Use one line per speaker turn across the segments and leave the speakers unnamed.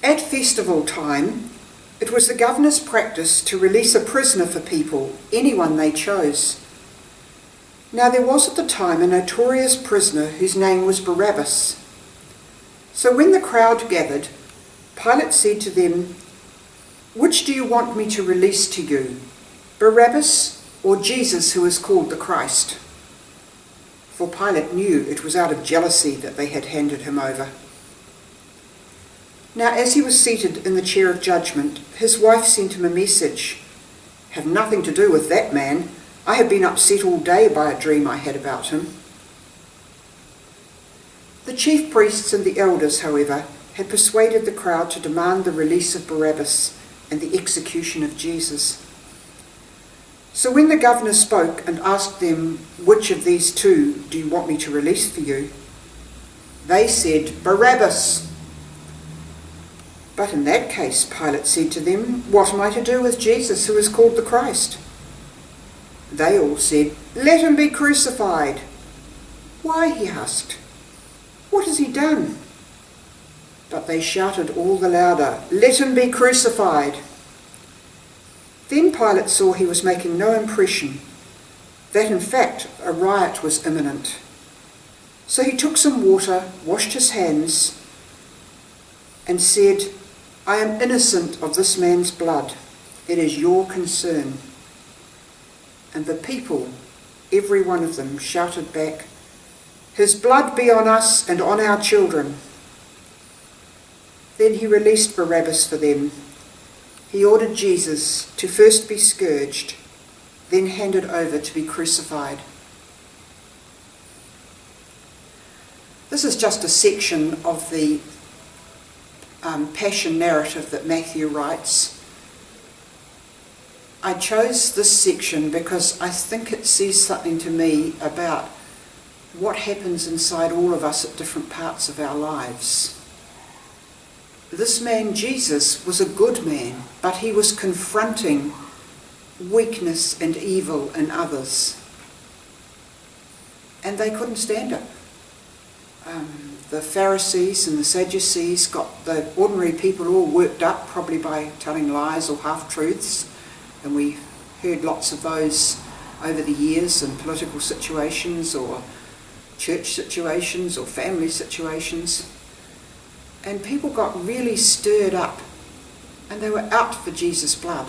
At festival time, it was the governor's practice to release a prisoner for people, anyone they chose. Now there was at the time a notorious prisoner whose name was Barabbas. So when the crowd gathered, Pilate said to them, "Which do you want me to release to you, Barabbas or Jesus who is called the Christ?" For Pilate knew it was out of jealousy that they had handed him over. Now as he was seated in the chair of judgment, his wife sent him a message. "Have nothing to do with that man. I have been upset all day by a dream I had about him." The chief priests and the elders, however, had persuaded the crowd to demand the release of Barabbas and the execution of Jesus. So when the governor spoke and asked them, "Which of these two do you want me to release for you?" they said, "Barabbas." "But in that case," Pilate said to them, "what am I to do with Jesus who is called the Christ?" They all said, "Let him be crucified." "Why?" he asked. "What has he done?" But they shouted all the louder, "Let him be crucified." Then Pilate saw he was making no impression, that in fact a riot was imminent. So he took some water, washed his hands, and said, "I am innocent of this man's blood. It is your concern." And the people, every one of them, shouted back, "His blood be on us and on our children." Then he released Barabbas for them. He ordered Jesus to first be scourged, then handed over to be crucified. This is just a section of the Passion narrative that Matthew writes. I chose this section because I think it says something to me about what happens inside all of us at different parts of our lives. This man Jesus was a good man, but he was confronting weakness and evil in others. And they couldn't stand it. The Pharisees and the Sadducees got the ordinary people all worked up, probably by telling lies or half-truths. And we heard lots of those over the years in political situations or church situations or family situations. And people got really stirred up and they were out for Jesus' blood.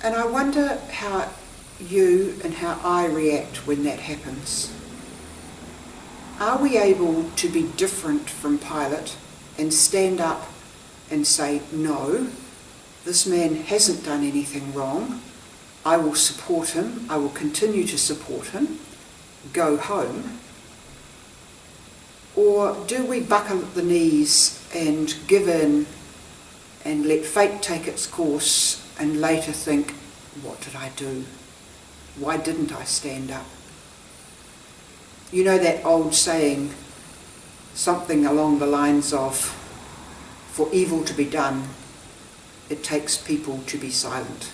And I wonder how you and how I react when that happens. Are we able to be different from Pilate and stand up and say, "No, this man hasn't done anything wrong. I will support him. I will continue to support him. Go home"? Or do we buckle at the knees and give in and let fate take its course and later think, "What did I do? Why didn't I stand up?" You know that old saying, something along the lines of, "For evil to be done, it takes people to be silent."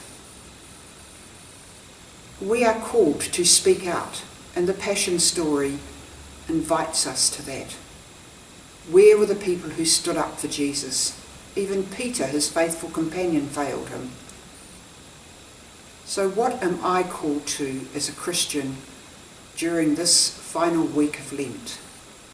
We are called to speak out, and the Passion story invites us to that. Where were the people who stood up for Jesus? Even Peter, his faithful companion, failed him. So what am I called to as a Christian during this final week of Lent?